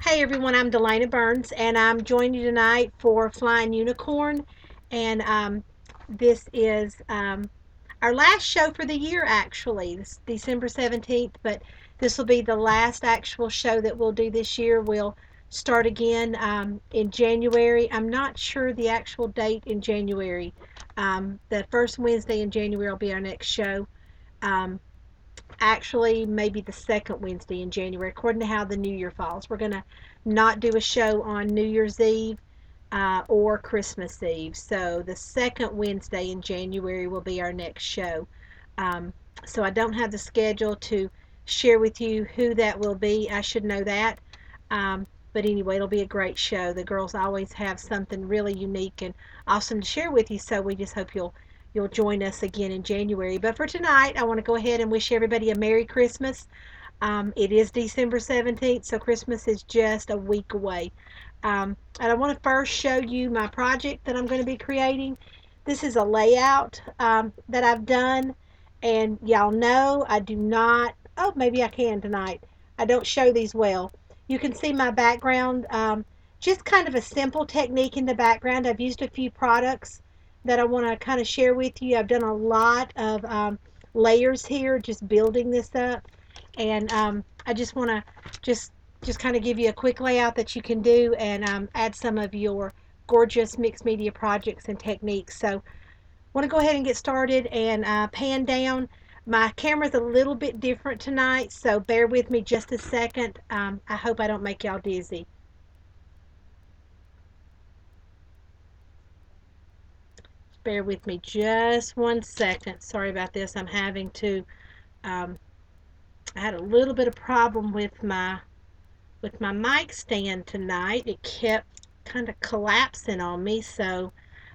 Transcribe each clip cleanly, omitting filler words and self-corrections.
Hey everyone, I'm Delaina Burns, and I'm joining you tonight for Flying Unicorn. And this is our last show for the year, actually. This December 17th, but this will be the last actual show that we'll do this year. We'll start again in January. I'm not sure the actual date in January. The first Wednesday in January will be our next show. Um, Actually maybe the second Wednesday in January, according to how the new year falls. We're going to not do a show on New Year's Eve or Christmas Eve. So the second Wednesday in January will be our next show. Um, so I don't have the schedule to share with you who that will be. I should know that. But anyway, it'll be a great show. The girls always have something really unique and awesome to share with you. So we just hope you'll join us again in January. But for tonight, I want to go ahead and wish everybody a Merry Christmas. It is December 17th, so Christmas is just a week away. And I want to first show you my project that I'm going to be creating. This is a layout that I've done, and y'all know I do not. Oh, maybe I can tonight. I don't show these well. You can see my background. Just kind of a simple technique in the background. I've used a few products that I want to kind of share with you. I've done a lot of layers here, just building this up, and I just want to just kind of give you a quick layout that you can do and add some of your gorgeous mixed media projects and techniques. So want to go ahead and get started and pan down. My camera's a little bit different tonight, so bear with me just a second. I hope I don't make y'all dizzy. Bear with me just 1 second. Sorry about this. I'm having to. Um, I had a little bit of problem with my mic stand tonight. It kept kind of collapsing on me, so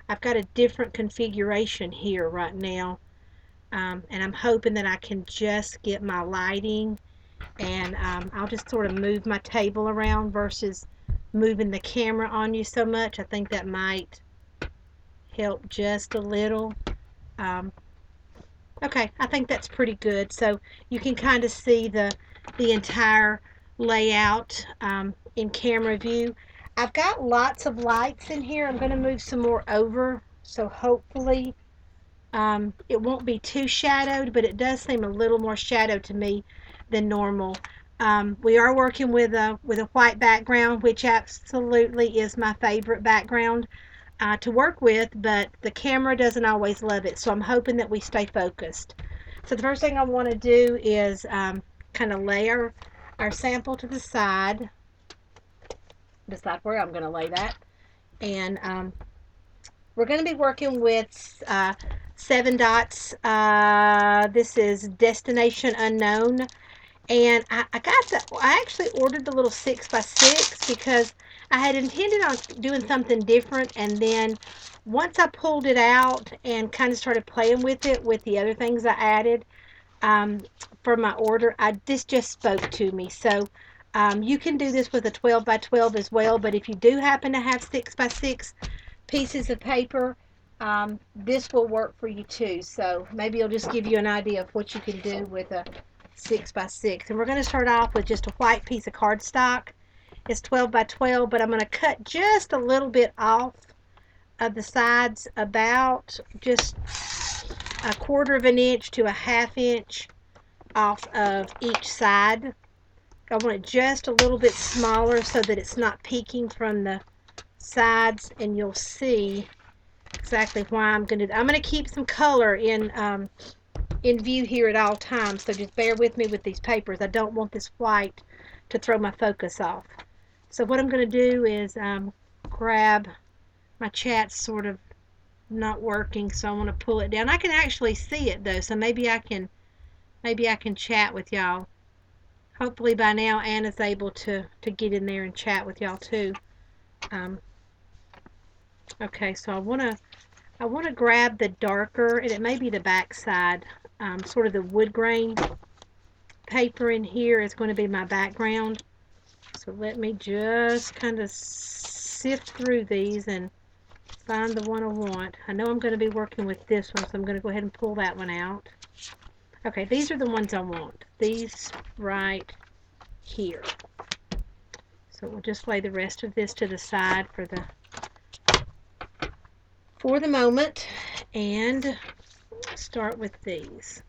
I've got a different configuration here right now. And I'm hoping that I can just get my lighting, and I'll just sort of move my table around versus moving the camera on you so much. I think that might help just a little. Um, okay, I think that's pretty good. So you can kind of see the entire layout in camera view. I've got lots of lights in here. I'm going to move some more over, so hopefully it won't be too shadowed, but it does seem a little more shadowed to me than normal. We are working with a white background, which absolutely is my favorite background to work with, but the camera doesn't always love it, so I'm hoping that we stay focused. So the first thing I want to do is kind of lay our sample to the side, decide where I'm going to lay that, and we're going to be working with 7 dots. This is Destination Unknown. And I actually ordered the little 6x6 because I had intended on doing something different. And then once I pulled it out and kind of started playing with it with the other things I added um, for my order, this just spoke to me. So you can do this with a 12x12 as well. But if you do happen to have 6x6 pieces of paper, this will work for you too. So maybe it'll just give you an idea of what you can do with a 6x6. And we're going to start off with just a white piece of cardstock. It's 12x12, but I'm going to cut just a little bit off of the sides, about just a quarter of an inch to a half inch off of each side. I want it just a little bit smaller so that it's not peeking from the sides, and you'll see exactly why I'm going to keep some color in view here at all times, so just bear with me with these papers. I don't want this white to throw my focus off. So what I'm going to do is grab my chat's sort of not working, so I want to pull it down. I can actually see it though, so maybe I can chat with y'all. Hopefully by now Anna's able to get in there and chat with y'all too. Um, okay, so I want to grab the darker, and it may be the back side, sort of the wood grain paper in here is going to be my background. So let me just kind of sift through these and find the one I want. I know I'm going to be working with this one, so I'm going to go ahead and pull that one out. Okay, these are the ones I want. These right here. So we'll just lay the rest of this to the side for the moment and start with these.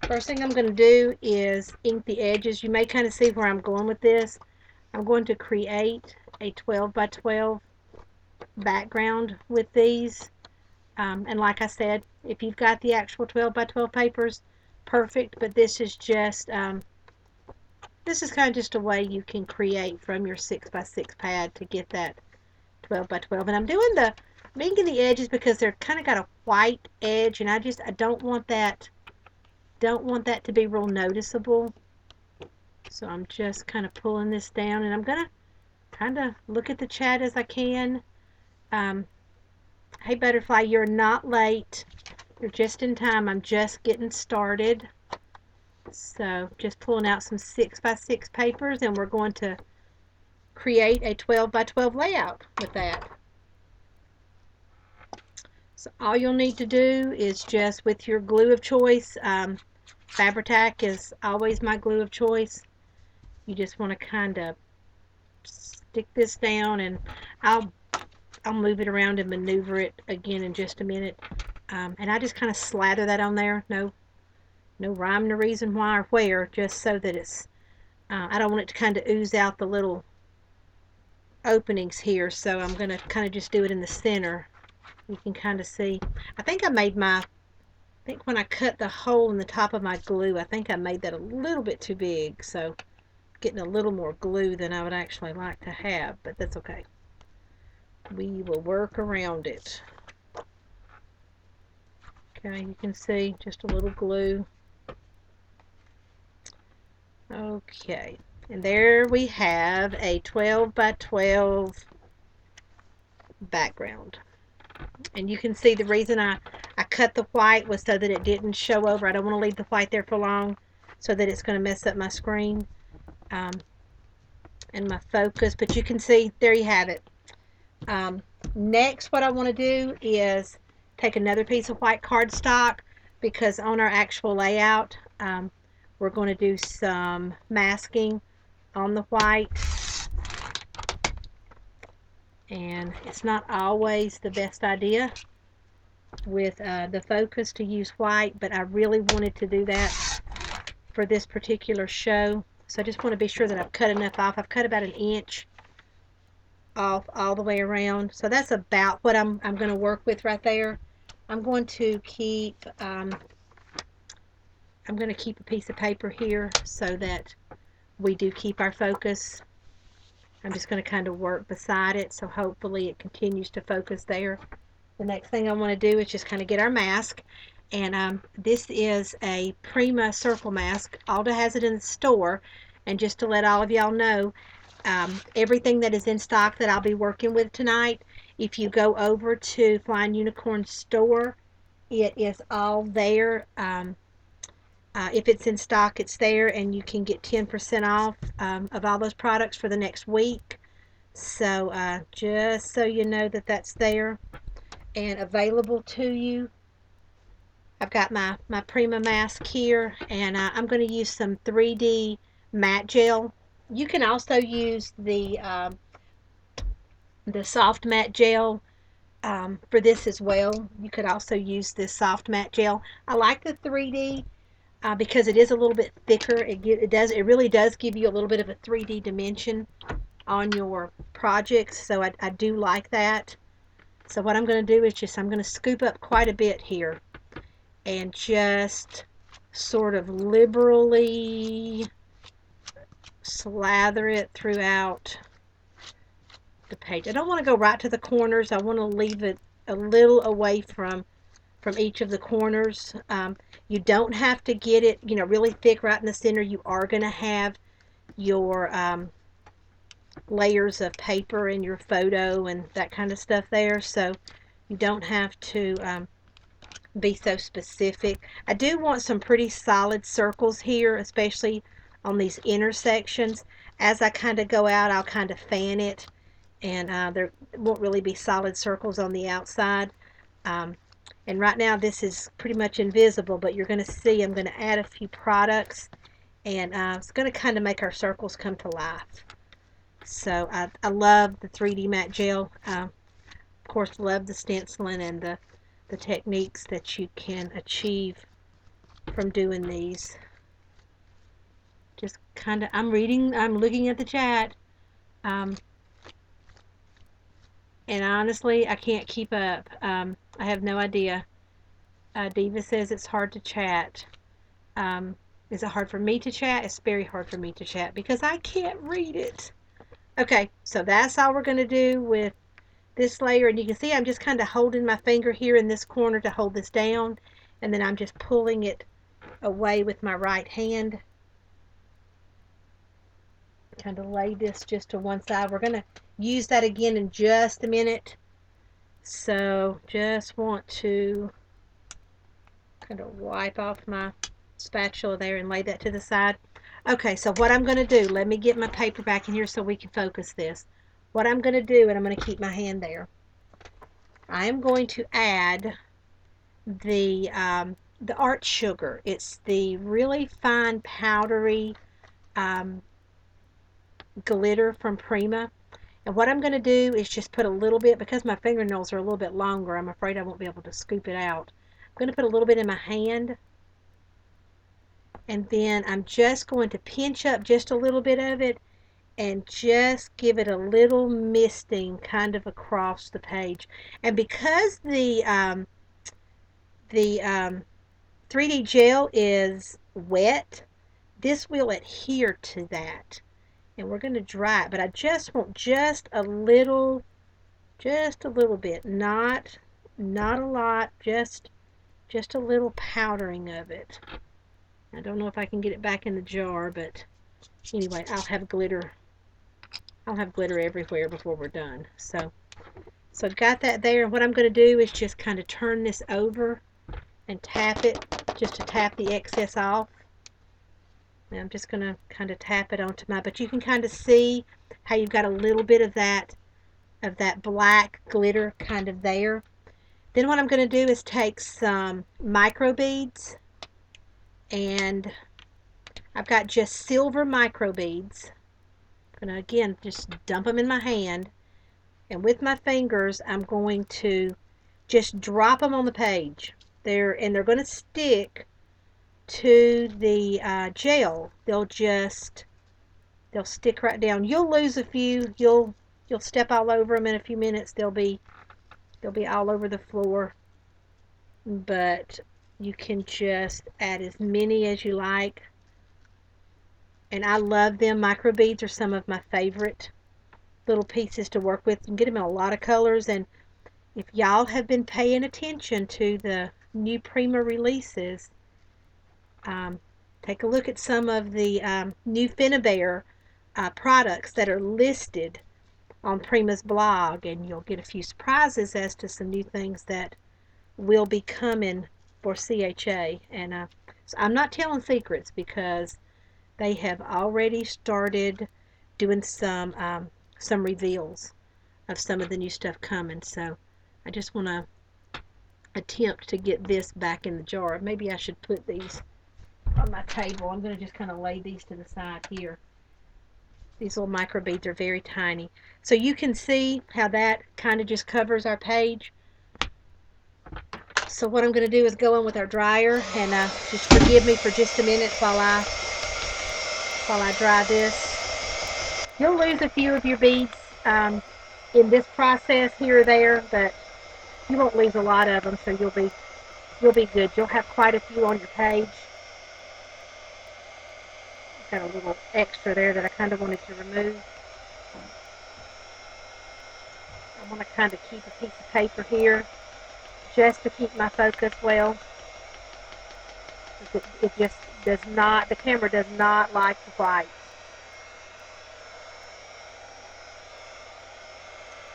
First thing I'm going to do is ink the edges. You may kind of see where I'm going with this. I'm going to create a 12 by 12 background with these. And like I said, if you've got the actual 12 by 12 papers, perfect. But this is just, this is kind of just a way you can create from your 6 by 6 pad to get that 12 by 12. And I'm inking the edges because they're kind of got a white edge, and I don't want that to be real noticeable. So I'm just kind of pulling this down, and I'm going to kind of look at the chat as I can. Hey Butterfly, you're not late. You're just in time. I'm just getting started. So just pulling out some 6 by 6 papers, and we're going to create a 12 by 12 layout with that. So all you'll need to do is just with your glue of choice, Fabri-Tac is always my glue of choice. You just want to kind of stick this down, and I'll move it around and maneuver it again in just a minute. And I just kind of slather that on there. No rhyme or reason why or where, just so that it's, I don't want it to kind of ooze out the little openings here, so I'm going to kind of just do it in the center. You can kind of see. I think when I cut the hole in the top of my glue, I think I made that a little bit too big, so getting a little more glue than I would actually like to have, but that's okay. We will work around it. Okay, you can see just a little glue. Okay, and there we have a 12 by 12 background. And you can see the reason I cut the white was so that it didn't show over. I don't want to leave the white there for long so that it's going to mess up my screen and my focus. But you can see, there you have it. Next, what I want to do is take another piece of white cardstock, because on our actual layout, we're going to do some masking on the white. And it's not always the best idea with the focus to use white, but I really wanted to do that for this particular show. So I just want to be sure that I've cut enough off. I've cut about 1 inch off all the way around. So that's about what I'm going to work with right there. I'm going to keep a piece of paper here so that we do keep our focus. I'm just going to kind of work beside it, so hopefully it continues to focus there. The next thing I want to do is just kind of get our mask. And this is a Prima circle mask. Alda has it in the store. And just to let all of y'all know, everything that is in stock that I'll be working with tonight, if you go over to Flying Unicorn store, it is all there. If it's in stock, it's there, and you can get 10% off of all those products for the next week. So just so you know that that's there and available to you. I've got my Prima mask here, and I'm going to use some 3D matte gel. You can also use the soft matte gel for this as well. You could also use this soft matte gel. I like the 3D because it is a little bit thicker. It really does give you a little bit of a 3D dimension on your projects, so I do like that. So what I'm going to do is I'm going to scoop up quite a bit here and just sort of liberally slather it throughout the page. I don't want to go right to the corners. I want to leave it a little away from each of the corners. You don't have to get it, really thick right in the center. You are going to have your layers of paper in your photo and that kind of stuff there, so you don't have to be so specific. I do want some pretty solid circles here, especially on these intersections. As I kind of go out, I'll kind of fan it, and there won't really be solid circles on the outside. And right now this is pretty much invisible, but you're going to see I'm going to add a few products, and it's going to kind of make our circles come to life. So I love the 3D matte gel. Of course, love the stenciling and the techniques that you can achieve from doing these. Just kind of, I'm looking at the chat. Um, and honestly, I can't keep up. I have no idea. Diva says it's hard to chat. Is it hard for me to chat? It's very hard for me to chat because I can't read it. Okay, so that's all we're going to do with this layer. And you can see I'm just kind of holding my finger here in this corner to hold this down. And then I'm just pulling it away with my right hand. Kind of lay this just to one side. We're going to use that again in just a minute. So just want to kind of wipe off my spatula there and lay that to the side. Okay, so what I'm going to do, let me get my paper back in here so we can focus this. What I'm going to do, and I'm going to keep my hand there, I am going to add the art sugar. It's the really fine powdery glitter from Prima. And what I'm going to do is just put a little bit, because my fingernails are a little bit longer, I'm afraid I won't be able to scoop it out. I'm going to put a little bit in my hand, and then I'm just going to pinch up just a little bit of it and just give it a little misting kind of across the page. And because the 3D gel is wet, this will adhere to that. And we're going to dry it, but I just want just a little bit, not a lot, just a little powdering of it. I don't know if I can get it back in the jar, but anyway, I'll have glitter everywhere before we're done. So I've got that there, and what I'm going to do is just kind of turn this over and tap it, just to tap the excess off. And I'm just going to kind of tap it onto but you can kind of see how you've got a little bit of that black glitter kind of there. Then what I'm going to do is take some micro beads, and I've got just silver micro beads. I'm going to again just dump them in my hand, and with my fingers I'm going to just drop them on the page. They're going to stick to the gel. They'll stick right down. You'll lose a few. You'll step all over them in a few minutes. They'll be all over the floor. But you can just add as many as you like. And I love them. Micro beads are some of my favorite little pieces to work with. You can get them in a lot of colors. And if y'all have been paying attention to the new Prima releases, take a look at some of the new Finnabair products that are listed on Prima's blog, and you'll get a few surprises as to some new things that will be coming for CHA. And so I'm not telling secrets, because they have already started doing some reveals of some of the new stuff coming. So I just want to attempt to get this back in the jar. Maybe I should put these on my table. I'm going to just kind of lay these to the side here. These little micro beads are very tiny. So you can see how that kind of just covers our page. So what I'm going to do is go in with our dryer, and just forgive me for just a minute while I dry this. You'll lose a few of your beads in this process here or there, but you won't lose a lot of them, so you'll be good. You'll have quite a few on your page. Got a little extra there that I kind of wanted to remove. I want to kind of keep a piece of paper here just to keep my focus well. It just does not, the camera does not like the white.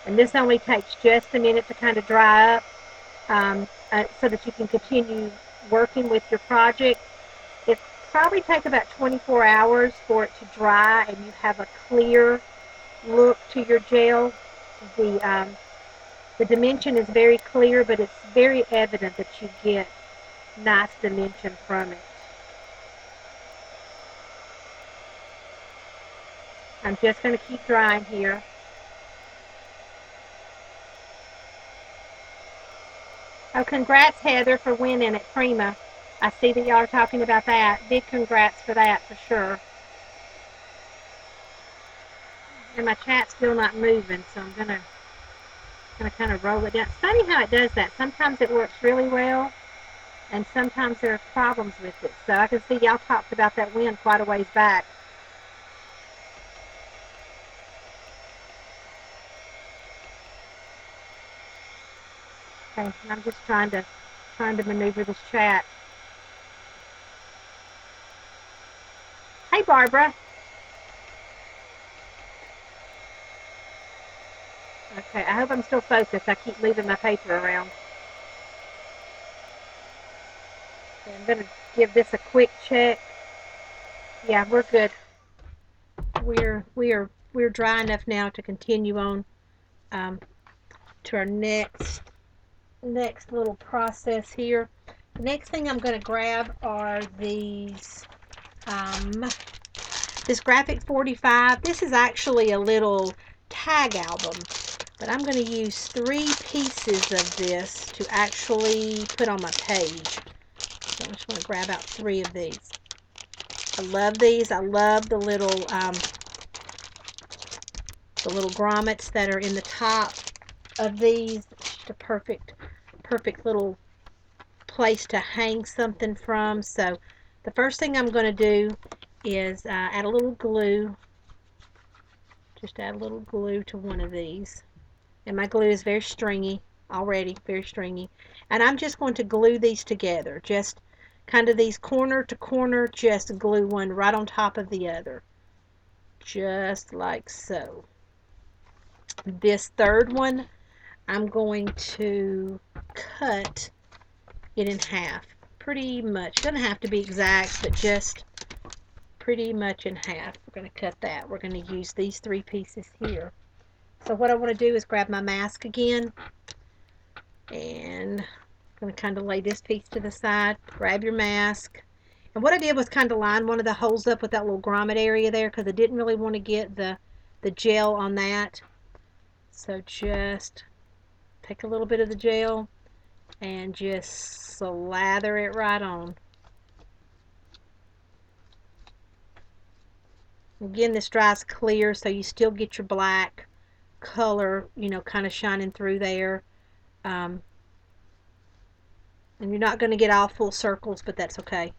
And this only takes just a minute to kind of dry up so that you can continue working with your project. It probably takes about 24 hours for it to dry and you have a clear look to your gel. The dimension is very clear, but it's very evident that you get nice dimension from it. I'm just going to keep drying here. Oh, congrats, Heather, for winning at Prima. I see that y'all are talking about that. Big congrats for that, for sure. And my chat's still not moving, so I'm gonna kind of roll it down. It's funny how it does that. Sometimes it works really well, and sometimes there are problems with it. So I can see y'all talked about that win quite a ways back. Okay, I'm just trying to maneuver this chat. Hey, Barbara. Okay, I hope I'm still focused. I keep moving my paper around. Okay, I'm gonna give this a quick check. Yeah, we're good. We're dry enough now to continue on um, to our next little process here. The next thing I'm going to grab are these this graphic 45. This is actually a little tag album, but I'm going to use 3 pieces of this to actually put on my page. So I just want to grab out 3 of these. I love these. I love the little grommets that are in the top of these. It's just a perfect little place to hang something from. So the first thing I'm going to do is add a little glue. Just add a little glue to one of these. And my glue is very stringy already, very stringy. And I'm just going to glue these together. Just kind of these corner to corner, just glue one right on top of the other. Just like so. This third one, I'm going to cut it in half. Pretty much. Doesn't have to be exact, but just pretty much in half. We're going to cut that. We're going to use these 3 pieces here. So what I want to do is grab my mask again, and I'm going to kind of lay this piece to the side. Grab your mask. And what I did was kind of line one of the holes up with that little grommet area there, because I didn't really want to get the gel on that. So just take a little bit of the gel and just slather it right on. Again, this dries clear, so you still get your black color, kind of shining through there. And you're not going to get all full circles, but that's okay.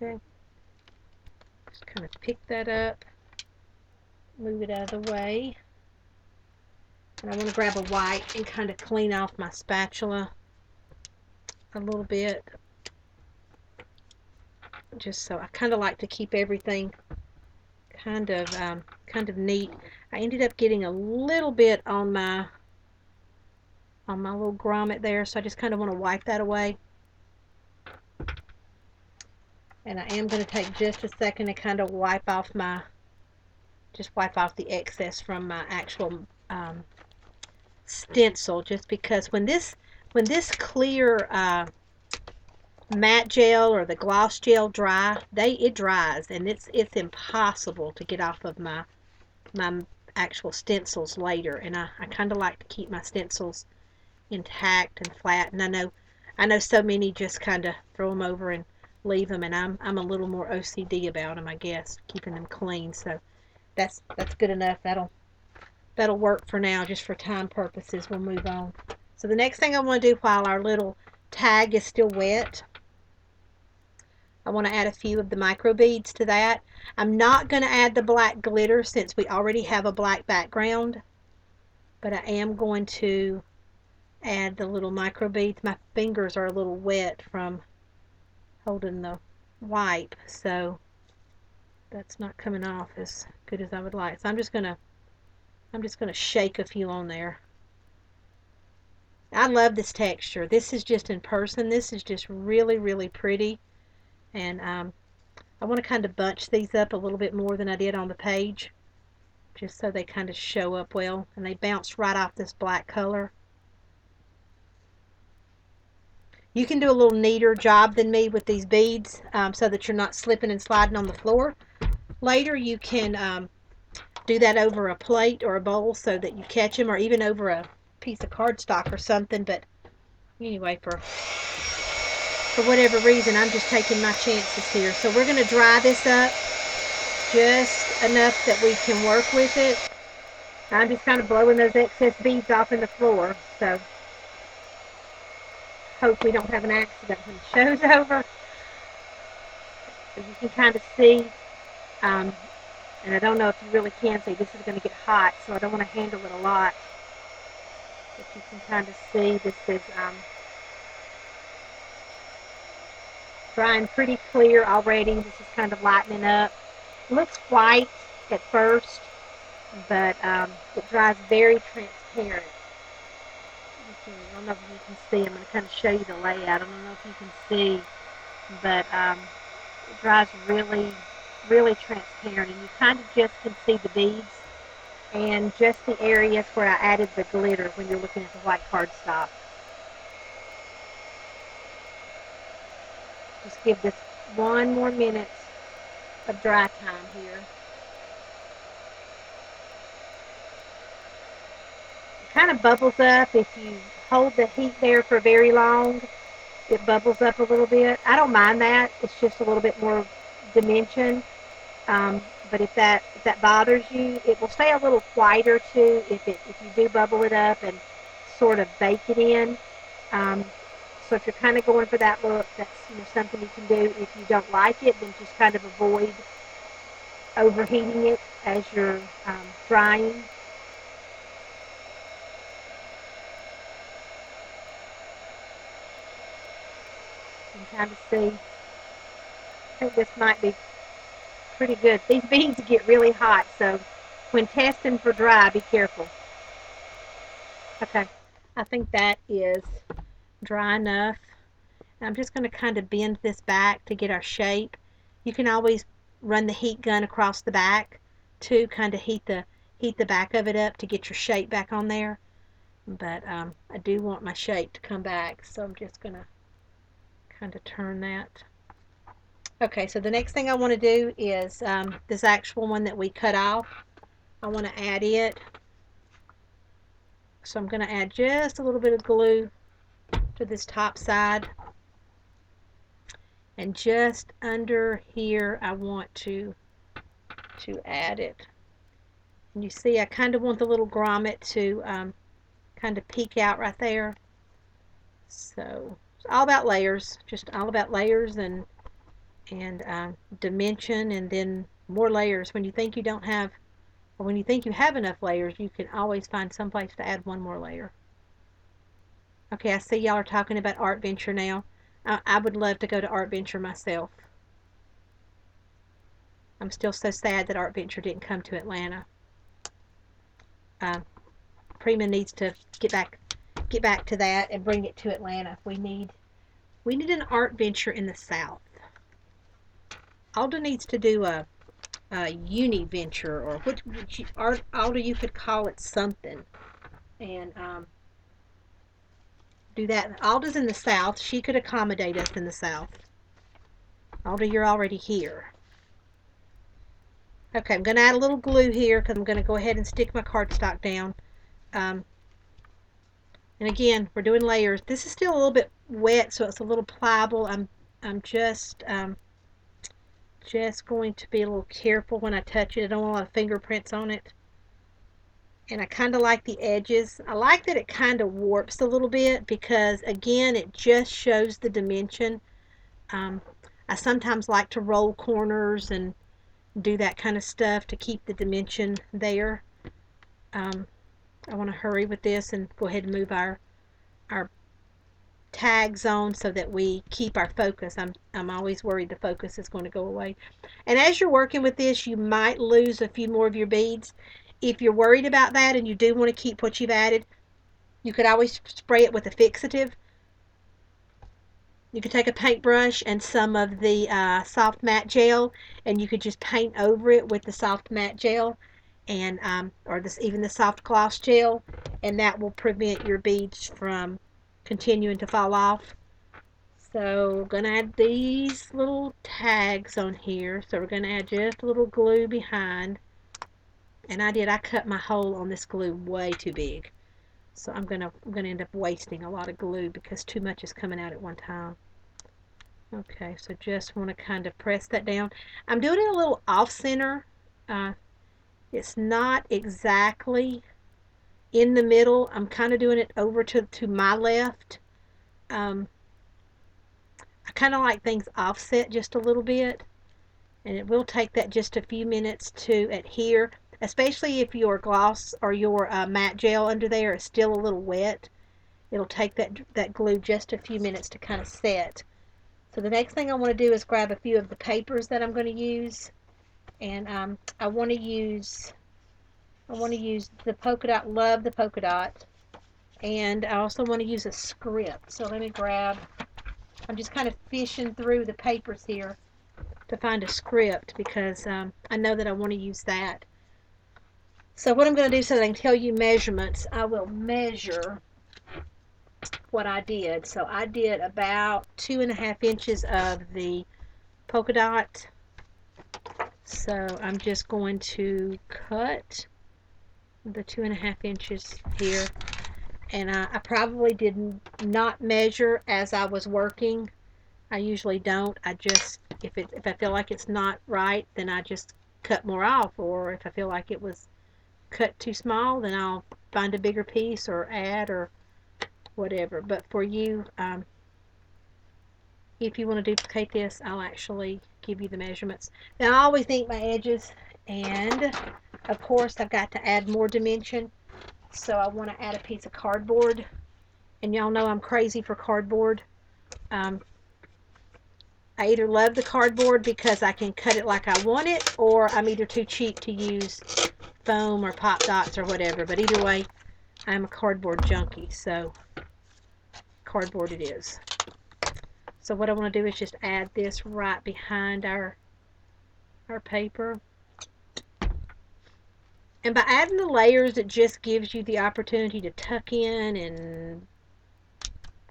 Okay. Just kind of pick that up, move it out of the way. And I want to grab a white and kind of clean off my spatula a little bit. Just so I kind of like to keep everything kind of neat. I ended up getting a little bit on my little grommet there, so I just kind of want to wipe that away. And I am going to take just a second to kind of wipe off the excess from my actual stencil, just because when this clear matte gel or the gloss gel dry, it dries, and it's impossible to get off of my actual stencils later. And I kind of like to keep my stencils intact and flat. And I know so many just kind of throw them over and leave them, and I'm a little more OCD about them, I guess, keeping them clean. So that's good enough. That'll work for now, just for time purposes. We'll move on. So the next thing I want to do while our little tag is still wet, I want to add a few of the micro beads to that. I'm not going to add the black glitter since we already have a black background, but I am going to add the little micro beads. My fingers are a little wet from holding the wipe, so that's not coming off as good as I would like. So I'm just gonna shake a few on there. I love this texture. This is just in person. This is just really, really pretty. And I want to kind of bunch these up a little bit more than I did on the page, just so they kind of show up well, and they bounce right off this black color. You can do a little neater job than me with these beads, so that you're not slipping and sliding on the floor. Later, you can do that over a plate or a bowl so that you catch them, or even over a piece of cardstock or something. But anyway, for whatever reason, I'm just taking my chances here. So we're going to dry this up just enough that we can work with it. I'm just kind of blowing those excess beads off in the floor, so hope we don't have an accident when the show's over. As you can kind of see, and I don't know if you really can see, this is going to get hot, so I don't want to handle it a lot. But you can kind of see this is drying pretty clear already. This is kind of lightening up. It looks white at first, but it dries very transparent. I don't know if you can see. I'm going to kind of show you the layout. I don't know if you can see, but it dries really, really transparent, and you kind of just can see the beads and just the areas where I added the glitter when you're looking at the white cardstock. Just give this 1 more minute of dry time here. It kind of bubbles up if you hold the heat there for very long. It bubbles up a little bit. I don't mind that. It's just a little bit more dimension. But if that bothers you, it will stay a little whiter too if you do bubble it up and sort of bake it in. So if you're kind of going for that look, that's something you can do. If you don't like it, then just kind of avoid overheating it as you're drying. You can kind of see. I think this might be pretty good. These beads get really hot, so when testing for dry, be careful. Okay, I think that is dry enough. I'm just going to kind of bend this back to get our shape. You can always run the heat gun across the back to kind of heat the back of it up to get your shape back on there. But I do want my shape to come back, so I'm just going to kind of turn that. Okay, so the next thing I want to do is this actual one that we cut off. I want to add it. So I'm going to add just a little bit of glue to this top side. And just under here, I want to add it. And you see, I kind of want the little grommet to kind of peek out right there. So it's all about layers, just all about layers and dimension, and then more layers. When you think you don't have, or when you think you have enough layers, you can always find some place to add one more layer. Okay, I see y'all are talking about Art Venture now. I would love to go to Art Venture myself. I'm still so sad that Art Venture didn't come to Atlanta. Prima needs to get back to that and bring it to Atlanta. We need an Art Venture in the South. Alda needs to do a uni venture, or Alda, you could call it something, and do that. Alda's in the South. She could accommodate us in the South. Alda, you're already here. Okay, I'm going to add a little glue here because I'm going to go ahead and stick my cardstock down. And again, we're doing layers. This is still a little bit wet, so it's a little pliable. I'm just going to be a little careful when I touch it. I don't want a lot of fingerprints on it. And I kind of like the edges. I like that it kind of warps a little bit because, again, it just shows the dimension. I sometimes like to roll corners and do that kind of stuff to keep the dimension there. I want to hurry with this and go ahead and move our tags on so that we keep our focus. I'm always worried the focus is going to go away. And as you're working with this, you might lose a few more of your beads. If you're worried about that and you do want to keep what you've added, you could always spray it with a fixative. You could take a paintbrush and some of the soft matte gel, and you could just paint over it with the soft matte gel, and or even the soft gloss gel, and that will prevent your beads from continuing to fall off. So we're going to add these little tags on here. So we're going to add just a little glue behind. And I cut my hole on this glue way too big. So I'm gonna end up wasting a lot of glue because too much is coming out at one time. Okay, so just want to kind of press that down. I'm doing it a little off center. It's not exactly in the middle. I'm kind of doing it over to my left. I kind of like things offset just a little bit. And it will take that just a few minutes to adhere, especially if your gloss or your matte gel under there is still a little wet. It'll take that glue just a few minutes to kind of set. So the next thing I want to do is grab a few of the papers that I'm going to use, and I want to use the polka dot. Love the polka dot, and I also want to use a script. So let me grab. I'm just kind of fishing through the papers here to find a script because I know that I want to use that. So what I'm going to do so that I can tell you measurements, I will measure what I did. So I did about 2.5 inches of the polka dot. So I'm just going to cut the 2.5 inches here. And I probably did not measure as I was working. I usually don't. I just, if I feel like it's not right, then I just cut more off. Or if I feel like it was cut too small, then I'll find a bigger piece or add or whatever. But for you, if you want to duplicate this, I'll actually give you the measurements. Now I always ink my edges, and of course I've got to add more dimension. So I want to add a piece of cardboard, and y'all know I'm crazy for cardboard. I either love the cardboard because I can cut it like I want it, or I'm either too cheap to use foam or pop dots or whatever. But either way, I'm a cardboard junkie, so cardboard it is. So what I want to do is just add this right behind our paper. And by adding the layers, it just gives you the opportunity to tuck in and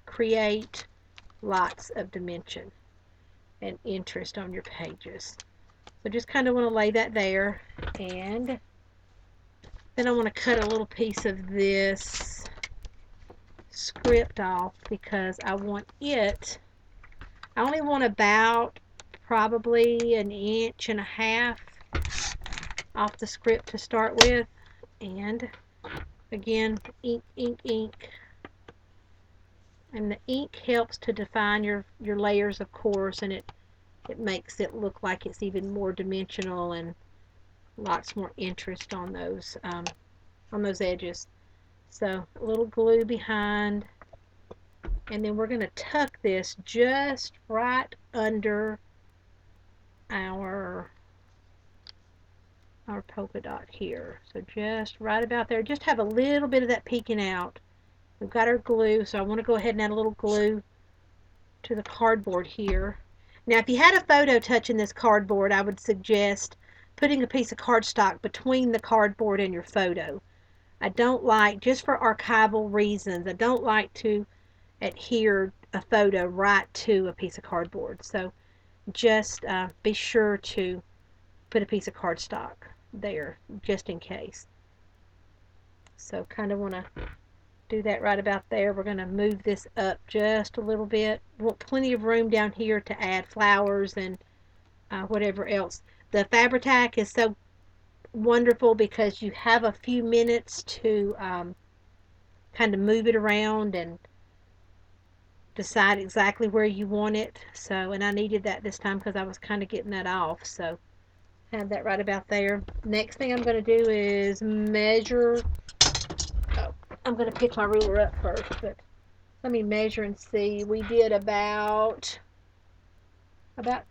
create lots of dimension and interest on your pages. So just kind of want to lay that there, and then I want to cut a little piece of this script off because I want it, I only want about probably 1.5 inches off the script to start with. And again, ink, ink, ink. And the ink helps to define your layers, of course, and it makes it look like it's even more dimensional and lots more interest on those edges. So a little glue behind, and then we're going to tuck this just right under our polka dot here. So just right about there. Just have a little bit of that peeking out. We've got our glue, so I want to go ahead and add a little glue to the cardboard here. Now, if you had a photo touching this cardboard, I would suggest putting a piece of cardstock between the cardboard and your photo. I don't like, just for archival reasons, I don't like to adhere a photo right to a piece of cardboard. So just be sure to put a piece of cardstock there, just in case. So kind of want to do that right about there. We're going to move this up just a little bit. We want plenty of room down here to add flowers and whatever else. The Fabri-Tac is so wonderful because you have a few minutes to kind of move it around and decide exactly where you want it. So, and I needed that this time because I was kind of getting that off. So have that right about there. Next thing I'm going to do is measure. Oh, I'm going to pick my ruler up first, but let me measure and see. We did about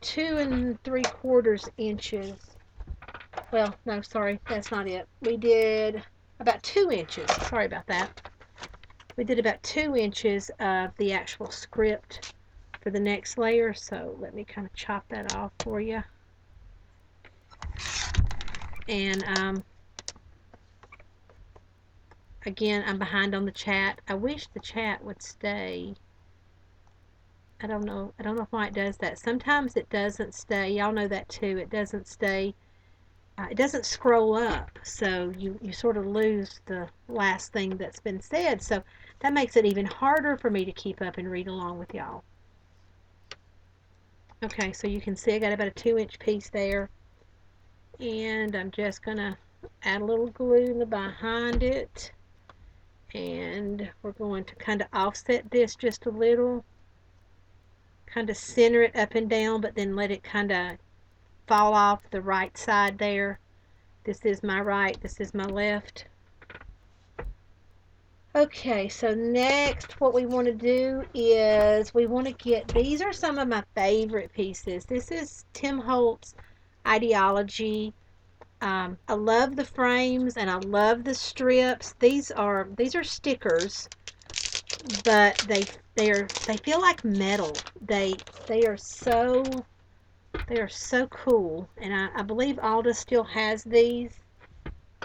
2 3/4 inches. Well, no, sorry, that's not it. We did about 2 inches. Sorry about that. We did about 2 inches of the actual script for the next layer. So let me kind of chop that off for you. And again, I'm behind on the chat. I wish the chat would stay I don't know why it does that. Sometimes it doesn't stay. Y'all know that too. It doesn't stay. It doesn't scroll up, so you sort of lose the last thing that's been said. So that makes it even harder for me to keep up and read along with y'all. Okay, so you can see I got about a 2-inch piece there, and I'm just gonna add a little glue in the behind it, and we're going to kind of offset this just a little, kind of center it up and down, but then let it kind of fall off the right side there. This is my right, this is my left. Okay, so next what we want to do is we want to get, these are some of my favorite pieces. This is Tim Holtz Ideology. I love the frames and I love the strips. These are stickers, but they feel like metal. They are so they are so cool, and I believe Alda still has these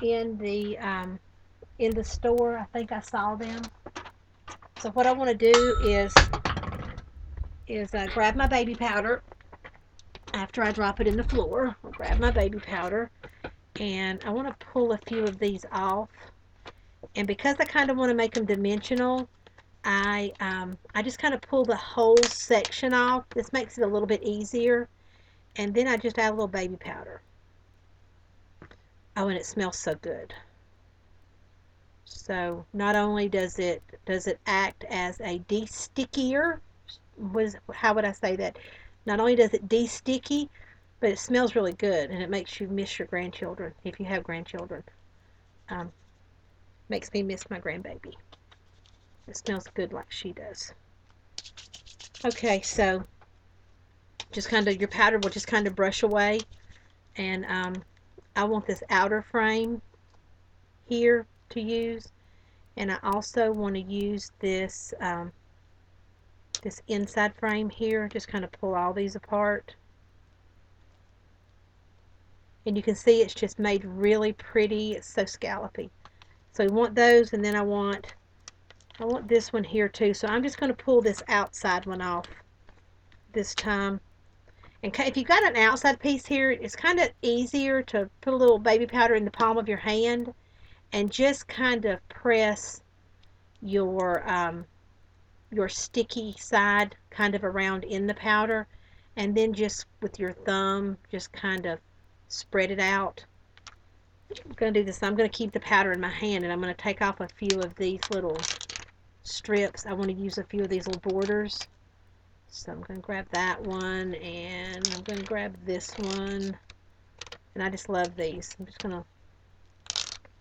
in the store. I think I saw them. So what I want to do is grab my baby powder after I drop it in the floor. I'll grab my baby powder, and I want to pull a few of these off. And because I kind of want to make them dimensional, I just kind of pull the whole section off. This makes it a little bit easier. And then I just add a little baby powder. Oh, and it smells so good. So not only does it act as a de-stickier, how would I say that? Not only does it de-sticky, but it smells really good, and it makes you miss your grandchildren if you have grandchildren. Um, Makes me miss my grandbaby. It smells good like she does. Okay, so just kind of your powder will just kind of brush away, and I want this outer frame here to use, and I also want to use this inside frame here. Just kind of pull all these apart, and you can see it's just made really pretty. It's so scallopy. So we want those, and then I want this one here too. So I'm just going to pull this outside one off this time. And if you've got an outside piece here, it's kind of easier to put a little baby powder in the palm of your hand and just kind of press your sticky side kind of around in the powder, and then just with your thumb just kind of spread it out. I'm going to do this. I'm going to keep the powder in my hand, and I'm going to take off a few of these little strips. I want to use a few of these little borders. So I'm going to grab that one, and I'm going to grab this one, and I just love these. I'm just going to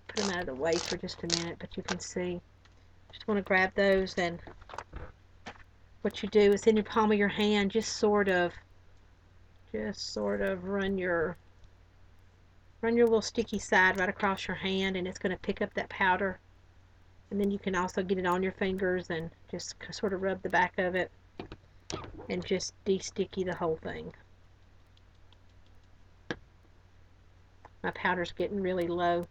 put them out of the way for just a minute, but you can see. Just want to grab those, and what you do is in your palm of your hand, just sort of run your little sticky side right across your hand, and it's going to pick up that powder. And then you can also get it on your fingers and just sort of rub the back of it and just de-sticky the whole thing. My powder's getting really low.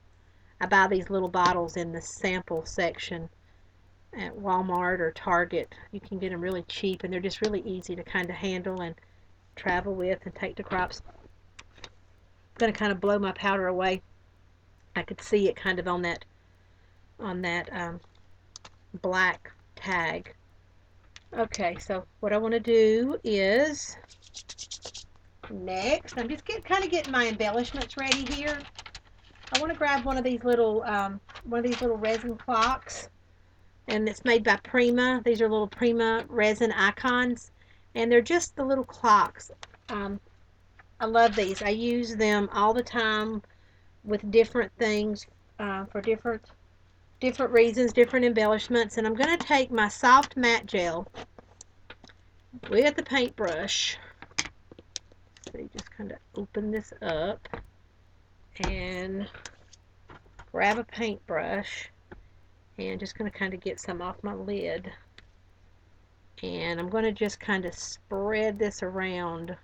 I buy these little bottles in the sample section at Walmart or Target. You can get them really cheap, and they're just really easy to kind of handle and travel with and take to crops. I'm going to kind of blow my powder away. I could see it kind of on that black tag. Okay, so what I want to do is next, I'm just getting my embellishments ready here. I want to grab one of these little resin clocks, and it's made by Prima. These are little Prima resin icons, and they're just the little clocks. I love these. I use them all the time with different things for different reasons, different embellishments. And I'm going to take my soft matte gel with the paintbrush. So you just kind of open this up and grab a paintbrush, and just going to kind of get some off my lid. And I'm going to just kind of spread this around.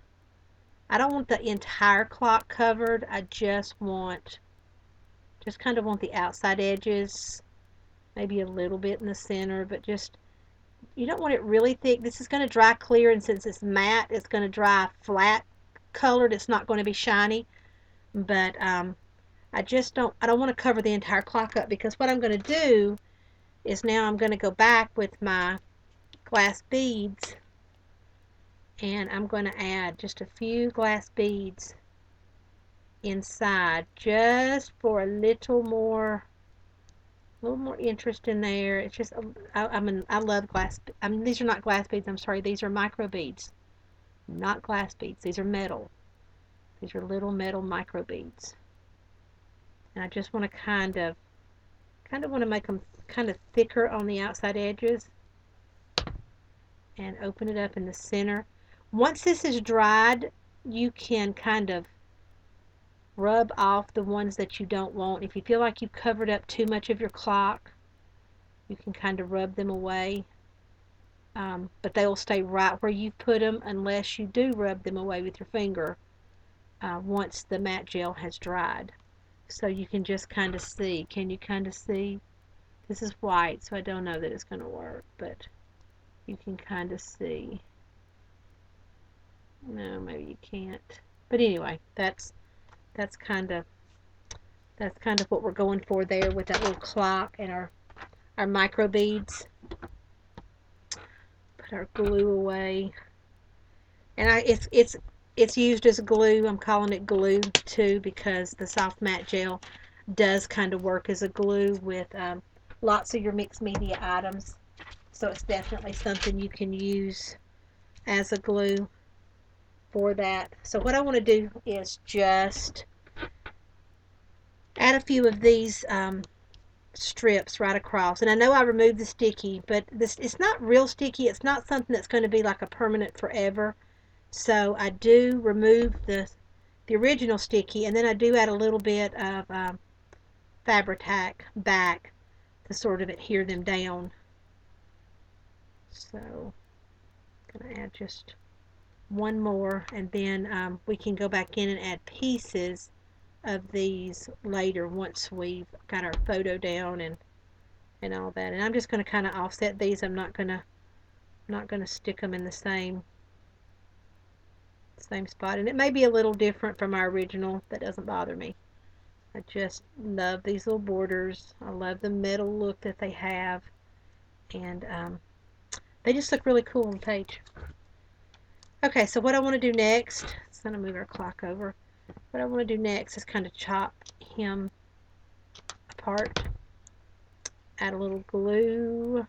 I don't want the entire clock covered. I just kind of want the outside edges, maybe a little bit in the center, but just You don't want it really thick. This is going to dry clear, and since it's matte, it's going to dry flat colored. It's not going to be shiny, but I don't want to cover the entire clock up, because what I'm going to do is now I'm going to go back with my glass beads, and I'm going to add just a few glass beads inside, just for a little more interest in there. It's just, I mean, I love glass. I mean, these are not glass beads. I'm sorry. These are micro beads, not glass beads. These are metal. These are little metal micro beads. And I just want to kind of want to make them kind of thicker on the outside edges, and open it up in the center. Once this is dried, you can kind of rub off the ones that you don't want. If you feel like you've covered up too much of your clock, you can kind of rub them away. But they will stay right where you put them unless you do rub them away with your finger once the matte gel has dried. So you can just kind of see. Can you kind of see? This is white, so I don't know that it's going to work, but you can kind of see. No, maybe you can't. But anyway, that's kind of what we're going for there with that little clock and our micro beads. Put our glue away, and it's used as glue. I'm calling it glue too, because the soft matte gel does kind of work as a glue with lots of your mixed media items. So it's definitely something you can use as a glue for that. So what I want to do is just add a few of these strips right across. And I know I removed the sticky, but it's not real sticky. It's not something that's going to be like a permanent forever. So I do remove the original sticky, and then I do add a little bit of Fabri-Tac back to sort of adhere them down. So I'm going to add just one more, and then we can go back in and add pieces of these later once we've got our photo down and all that. And I'm just going to kind of offset these. I'm not going to stick them in the same spot, and it may be a little different from our original. That doesn't bother me. I just love these little borders. I love the metal look that they have, and they just look really cool on the page. Okay, so what I want to do next, it's going to move our clock over. What I want to do next is kind of chop him apart. Add a little glue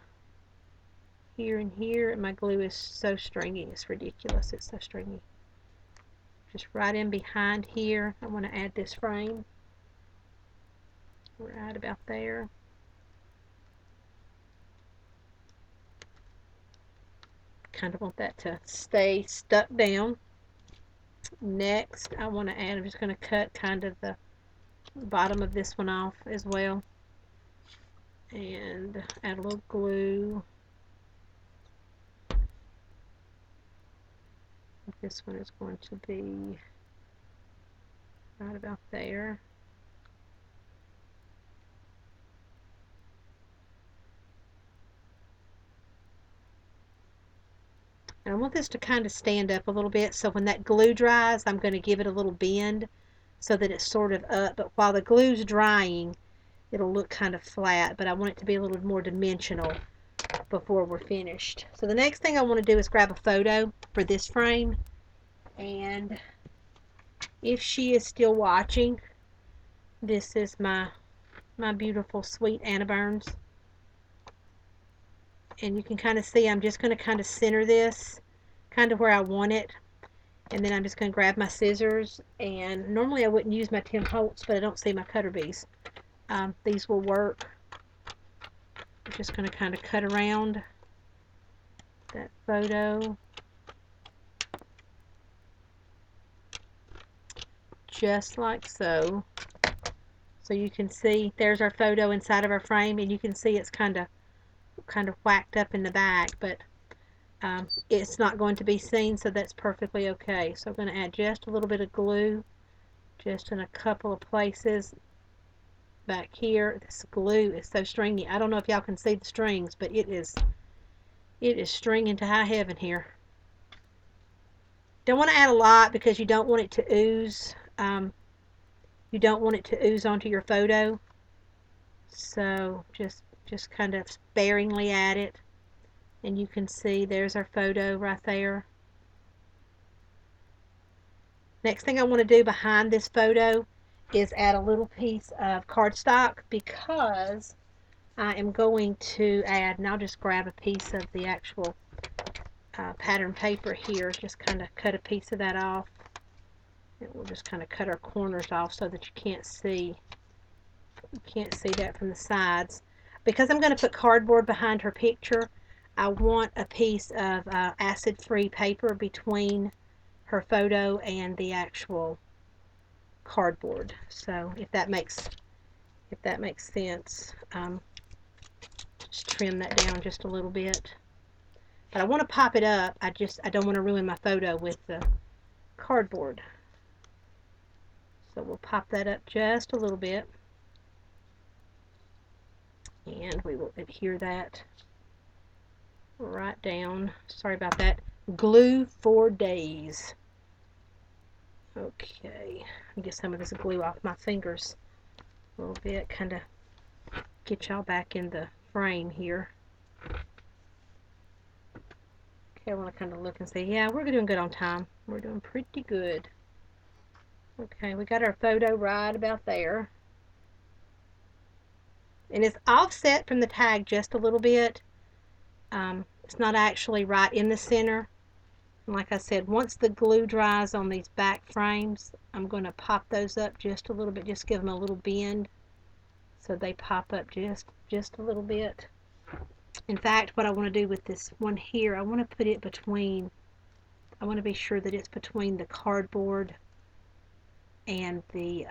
here and here, and my glue is so stringy. It's ridiculous. It's so stringy. Just right in behind here, I want to add this frame. Right about there. Kind of want that to stay stuck down. Next, I want to add, I'm just going to cut kind of the bottom of this one off as well. And add a little glue. This one is going to be right about there. And I want this to kind of stand up a little bit, so when that glue dries, I'm going to give it a little bend so that it's sort of up. But while the glue's drying, it'll look kind of flat, but I want it to be a little more dimensional before we're finished. So the next thing I want to do is grab a photo for this frame. And if she is still watching, this is my beautiful, sweet Anna Burns. And you can kind of see I'm just going to kind of center this kind of where I want it. And then I'm just going to grab my scissors. And normally I wouldn't use my Tim Holtz, but I don't see my cutter bees. These will work. I'm just going to kind of cut around that photo. Just like so. So you can see there's our photo inside of our frame, and you can see it's kind of whacked up in the back, but it's not going to be seen, so that's perfectly okay. So I'm going to add just a little bit of glue just in a couple of places back here. This glue is so stringy. I don't know if y'all can see the strings, but it is It is stringing to high heaven here. Don't want to add a lot because you don't want it to ooze. You don't want it to ooze onto your photo. So just kind of sparingly add it. And you can see there's our photo right there. Next thing I want to do behind this photo is add a little piece of cardstock because I am going to add, and I'll just grab a piece of the actual pattern paper here, just kind of cut a piece of that off. And we'll just kind of cut our corners off so that you can't see that from the sides. Because I'm going to put cardboard behind her picture, I want a piece of acid-free paper between her photo and the actual cardboard. So if that makes sense, just trim that down just a little bit. But I want to pop it up. I don't want to ruin my photo with the cardboard. So we'll pop that up just a little bit. And we will adhere that right down. Sorry about that. Glue for days. Okay. Get some of this glue off my fingers a little bit. Kind of get y'all back in the frame here. Okay, I want to kind of look and say, yeah, we're doing good on time. We're doing pretty good. Okay, we got our photo right about there. And it's offset from the tag just a little bit. It's not actually right in the center. And like I said, once the glue dries on these back frames, I'm going to pop those up just a little bit, just give them a little bend so they pop up just a little bit. In fact, what I want to do with this one here, I want to put it between, I want to be sure that it's between the cardboard and the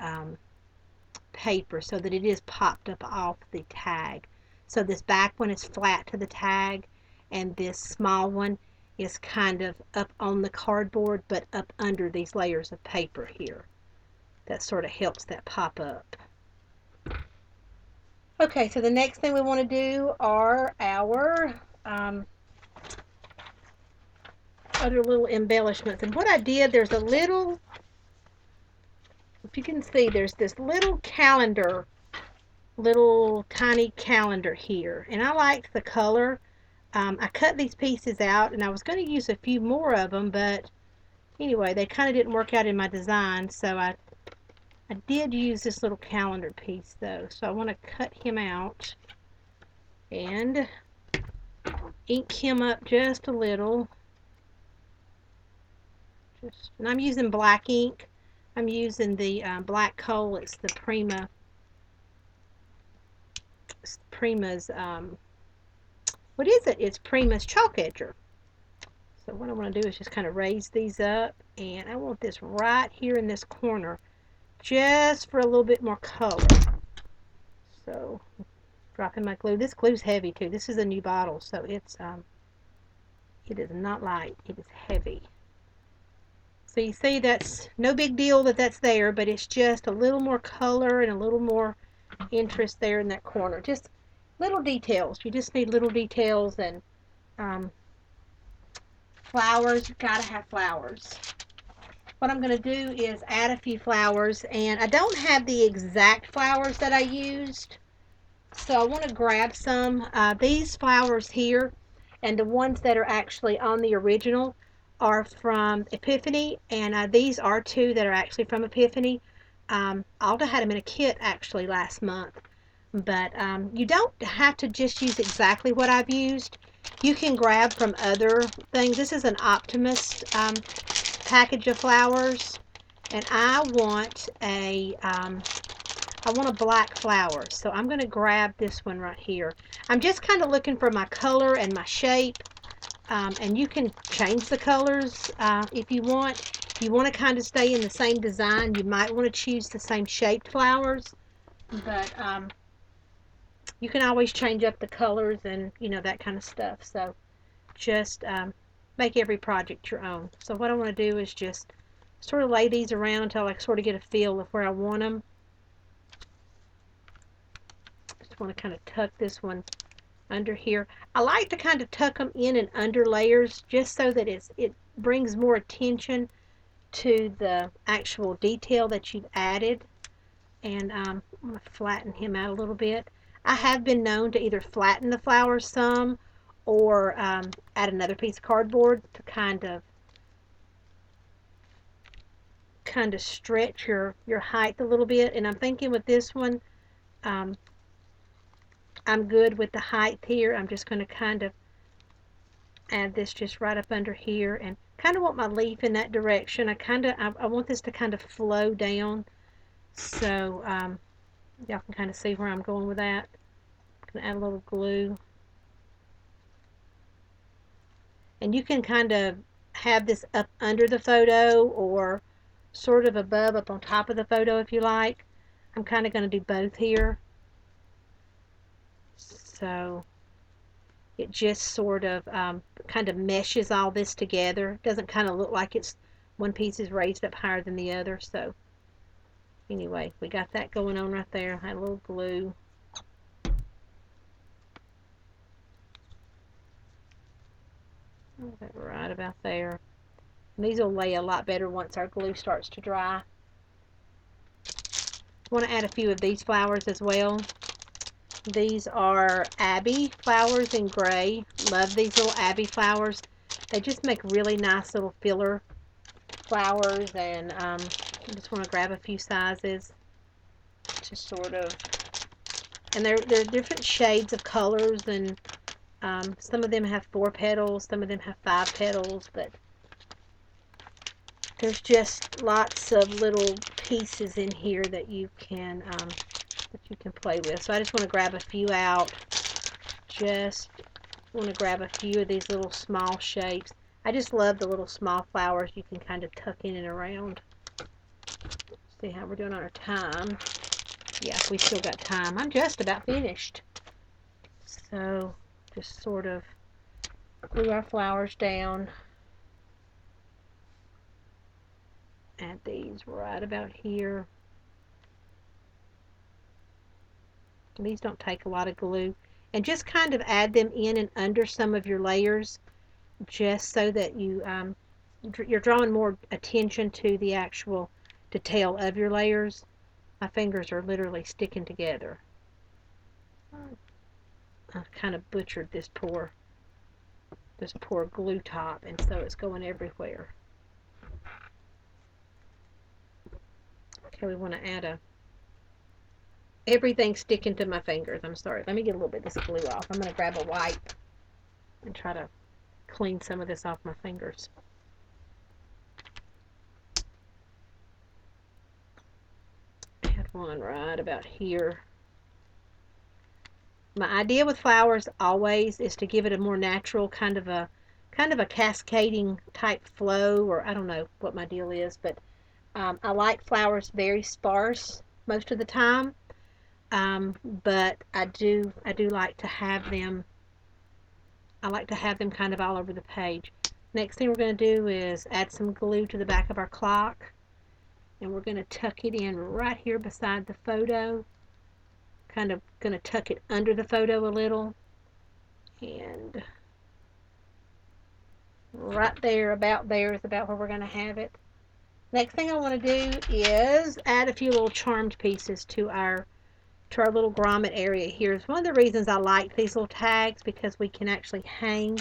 paper so that it is popped up off the tag. So this back one is flat to the tag and this small one is kind of up on the cardboard but up under these layers of paper here. That sort of helps that pop up. Okay, so the next thing we want to do are our other little embellishments. And what I did, there's a little, if you can see, there's this little calendar, little tiny calendar here. And I liked the color. I cut these pieces out and I was going to use a few more of them, but anyway, they kind of didn't work out in my design. So I did use this little calendar piece though. So I want to cut him out and ink him up just a little. And I'm using black ink. I'm using the black coal. It's the Prima's, what is it? It's Prima's chalk edger. So what I want to do is just kind of raise these up, and I want this right here in this corner, just for a little bit more color. So dropping my glue. This glue's heavy too. This is a new bottle, so it is not light. It is heavy. So you see, that's no big deal that that's there, but it's just a little more color and a little more interest there in that corner. Just little details. You just need little details. And flowers, you've got to have flowers. What I'm going to do is add a few flowers, and I don't have the exact flowers that I used, so I want to grab some. These flowers here and the ones that are actually on the original are from Epiphany, and these are two that are actually from Epiphany. Alda had them in a kit actually last month, but you don't have to just use exactly what I've used. You can grab from other things. This is an Optimist package of flowers, and I want a black flower, so I'm going to grab this one right here. I'm just kind of looking for my color and my shape. And you can change the colors if you want. If you want to kind of stay in the same design, you might want to choose the same shaped flowers. But you can always change up the colors and, you know, that kind of stuff. So just make every project your own. So what I want to do is just sort of lay these around until I sort of get a feel of where I want them. Just want to kind of tuck this one under here. I like to kind of tuck them in and under layers just so that it brings more attention to the actual detail that you've added. And I'm going to flatten him out a little bit. I have been known to either flatten the flowers some or add another piece of cardboard to kind of stretch your height a little bit. And I'm thinking with this one, um, I'm good with the height here. I'm just going to kind of add this just right up under here and kind of want my leaf in that direction. I want this to kind of flow down. So y'all can kind of see where I'm going with that. I'm going to add a little glue. And you can kind of have this up under the photo or sort of above, up on top of the photo if you like. I'm kind of going to do both here. So it just sort of kind of meshes all this together. It doesn't kind of look like it's one piece is raised up higher than the other. So anyway, we got that going on right there. I had a little glue. Right about there. And these will lay a lot better once our glue starts to dry. I want to add a few of these flowers as well. These are Abby flowers in gray. Love these little Abby flowers. They just make really nice little filler flowers, and I just want to grab a few sizes to sort of, and they're different shades of colors, and some of them have 4 petals, some of them have 5 petals, but there's just lots of little pieces in here that you can play with. So I just want to grab a few out. Just want to grab a few of these little small shapes. I just love the little small flowers you can kind of tuck in and around. See how we're doing on our time. Yeah, we still got time. I'm just about finished. So just sort of glue our flowers down. Add these right about here. These don't take a lot of glue. And just kind of add them in and under some of your layers, just so that you're drawing more attention to the actual detail of your layers. My fingers are literally sticking together. I kind of butchered this poor glue top, and so it's going everywhere. Okay, we want to add everything's sticking to my fingers. I'm sorry. Let me get a little bit of this glue off. I'm going to grab a wipe and try to clean some of this off my fingers. Add one right about here. My idea with flowers always is to give it a more natural kind of a cascading type flow, or I don't know what my deal is, but I like flowers very sparse most of the time. But I do like to have them. I like to have them kind of all over the page. Next thing we're going to do is add some glue to the back of our clock, and we're going to tuck it in right here beside the photo. Kind of going to tuck it under the photo a little, and right there, about there is about where we're going to have it. Next thing I want to do is add a few little charmed pieces to our little grommet area here. It's one of the reasons I like these little tags, because we can actually hang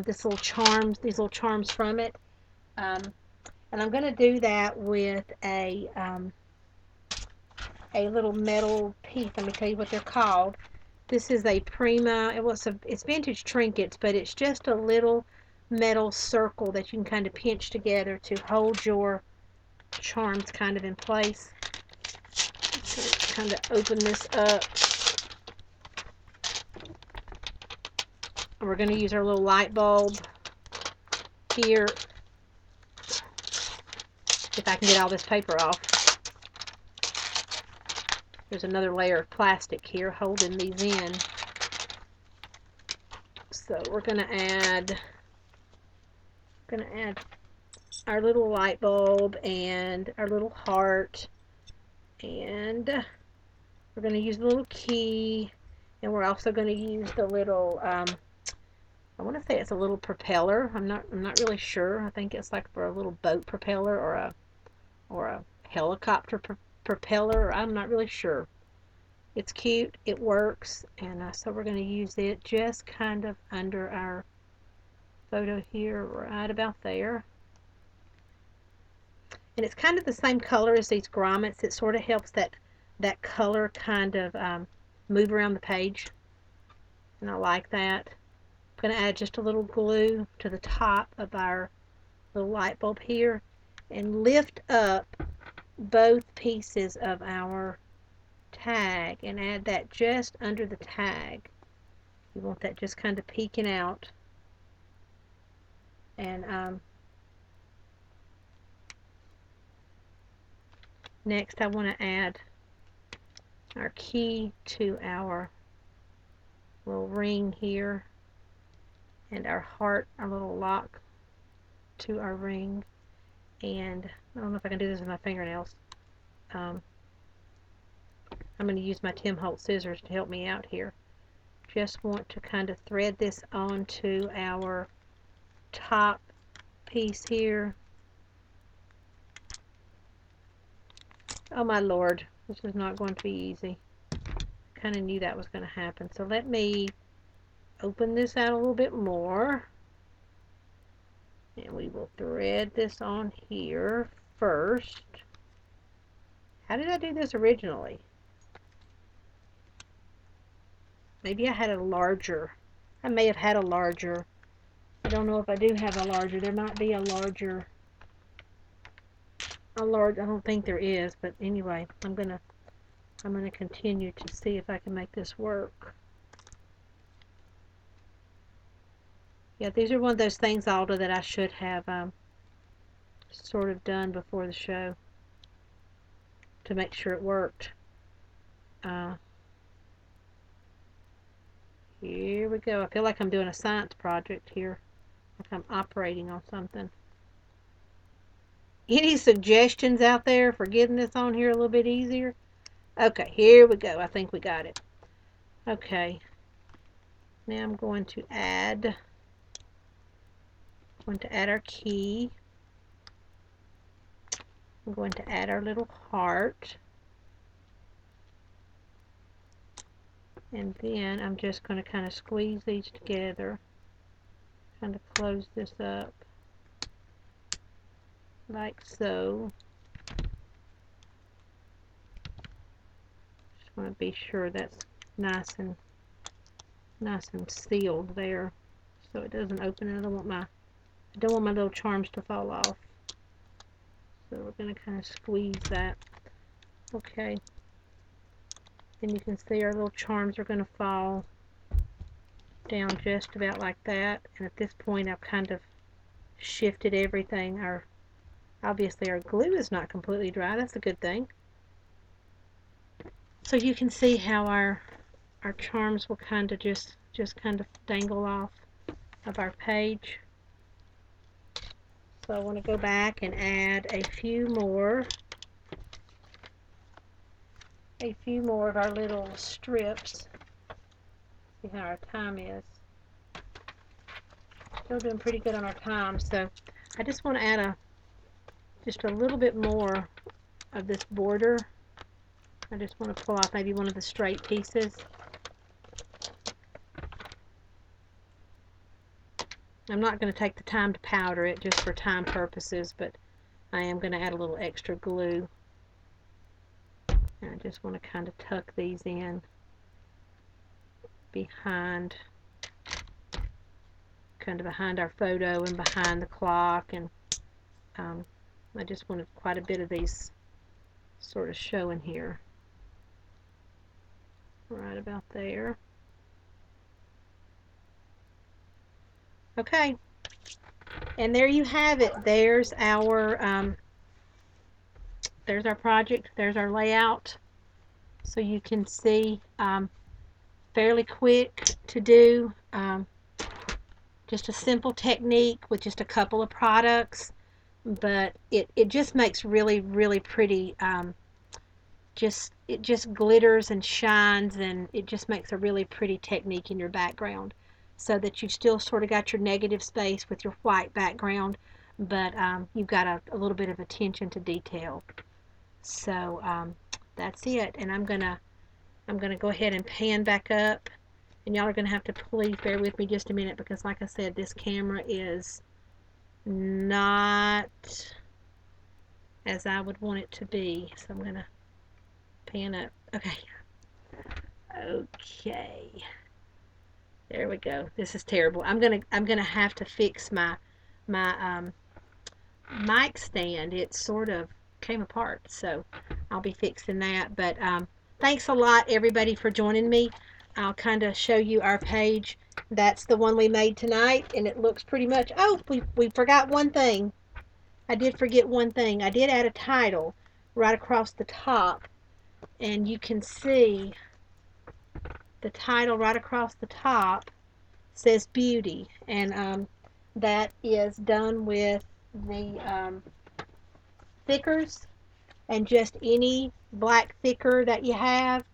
these little charms from it. And I'm going to do that with a little metal piece. Let me tell you what they're called. This is a Prima. It's vintage trinkets, but it's just a little metal circle that you can kind of pinch together to hold your charms kind of in place. So kind of open this up. And we're going to use our little light bulb here. If I can get all this paper off. There's another layer of plastic here holding these in. So we're going to add our little light bulb and our little heart, and we're going to use a little key, And we're also going to use the little, I want to say it's a little propeller. I'm not really sure. I think it's like for a little boat propeller or a helicopter propeller. I'm not really sure. It's cute. It works. And so we're going to use it just kind of under our photo here, right about there. And it's kind of the same color as these grommets. It sort of helps that color kind of move around the page. And I like that. I'm going to add just a little glue to the top of our little light bulb here and lift up both pieces of our tag and add that just under the tag. You want that just kind of peeking out. And next I want to add our key to our little ring here and our heart, our little lock to our ring. And I don't know if I can do this with my fingernails. I'm going to use my Tim Holtz scissors to help me out here. Just want to kind of thread this onto our top piece here. Oh my Lord, this is not going to be easy. Kind of knew that was going to happen. So let me open this out a little bit more. And we will thread this on here first. How did I do this originally? Maybe I had a larger. I may have had a larger. I don't know if I do have a larger. There might be a larger. I don't think there is, but anyway, I'm gonna continue to see if I can make this work. Yeah, these are one of those things, Alda, that I should have sort of done before the show to make sure it worked. Here we go. I feel like I'm doing a science project here, like I'm operating on something. Any suggestions out there for getting this on here a little bit easier? Okay, here we go. I think we got it. Okay. Now I'm going to add our key. I'm going to add our little heart. And then I'm just going to kind of squeeze these together. Kind of close this up. Like so. Just want to be sure that's nice and sealed there, so it doesn't open. I don't want my little charms to fall off. So we're going to kind of squeeze that. Okay. And you can see our little charms are going to fall down just about like that. And at this point, I've kind of shifted everything. Obviously our glue is not completely dry. That's a good thing. So you can see how our charms will kind of just kind of dangle off of our page. So I want to go back and add a few more of our little strips. See how our time is. Still doing pretty good on our time, so I just want to add just a little bit more of this border. I just want to pull off maybe one of the straight pieces. I'm not going to take the time to powder it just for time purposes, but I am going to add a little extra glue. And I just want to kind of tuck these in behind our photo and behind the clock, and I just wanted quite a bit of these sort of showing here. Right about there. Okay, and there you have it. There's our project. There's our layout. So you can see fairly quick to do. Just a simple technique with just a couple of products, but it just makes really, really pretty it just glitters and shines, and it just makes a really pretty technique in your background, so that you've still sort of got your negative space with your white background, but you've got a little bit of attention to detail. So that's it, and I'm gonna go ahead and pan back up, and y'all are gonna have to please bear with me just a minute, because like I said, this camera is not as I would want it to be. So I'm gonna pan up. Okay. Okay. There we go. This is terrible. I'm gonna have to fix my mic stand. It sort of came apart, so I'll be fixing that. But thanks a lot, everybody, for joining me. I'll kind of show you our page. That's the one we made tonight, and it looks pretty much. Oh, we forgot one thing. I did forget one thing. I did add a title right across the top, and you can see the title right across the top says beauty, and that is done with the thickers, and just any black thicker that you have.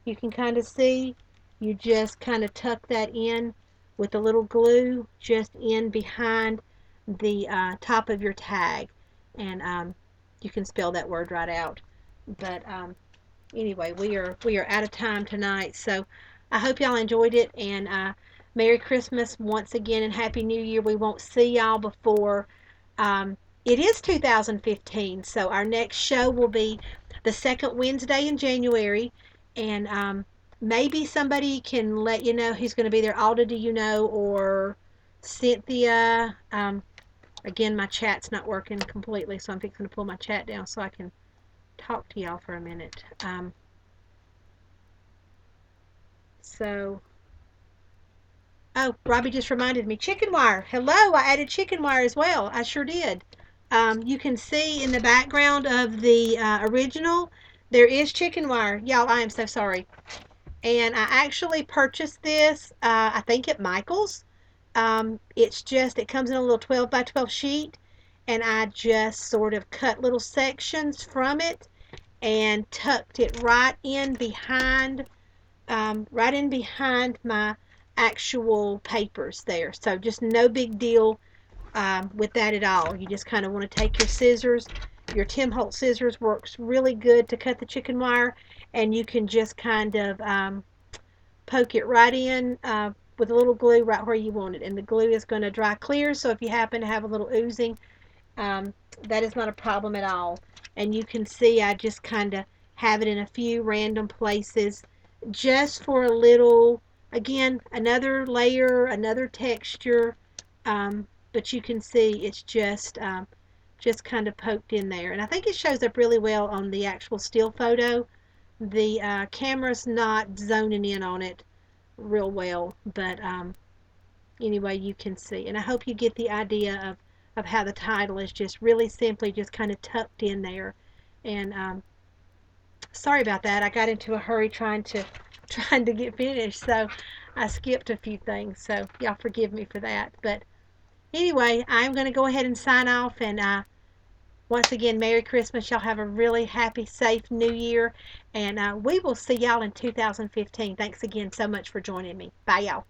You can kind of see, you just kind of tuck that in with a little glue just in behind the top of your tag, and you can spell that word right out. But anyway, we are out of time tonight, so I hope y'all enjoyed it, and Merry Christmas once again, and Happy New Year. We won't see y'all before um, it is 2015, so our next show will be the second Wednesday in January, and maybe somebody can let you know who's going to be there. Alda, do you know, or Cynthia? Again, my chat's not working completely, so I'm fixing to pull my chat down so I can talk to y'all for a minute. So, oh, Robbie just reminded me, chicken wire. Hello, I added chicken wire as well. I sure did. You can see in the background of the original, there is chicken wire. Y'all, I am so sorry. And I actually purchased this, I think at Michael's. It comes in a little 12 by 12 sheet, and I just sort of cut little sections from it and tucked it right in behind my actual papers there. So just no big deal with that at all. You just kind of want to take your scissors. Your Tim Holtz scissors works really good to cut the chicken wire, and you can just kind of poke it right in with a little glue right where you want it. And the glue is going to dry clear, so if you happen to have a little oozing, that is not a problem at all. And you can see I just kind of have it in a few random places just for a little, again, another layer, another texture. But you can see it's just kind of poked in there. And I think it shows up really well on the actual still photo. The camera's not zoning in on it real well, but anyway, you can see. And I hope you get the idea of how the title is just really simply just kind of tucked in there. And sorry about that. I got into a hurry trying to get finished, so I skipped a few things. So y'all forgive me for that. But anyway, I'm going to go ahead and sign off, and once again, Merry Christmas. Y'all have a really happy, safe New Year, and we will see y'all in 2015. Thanks again so much for joining me. Bye, y'all.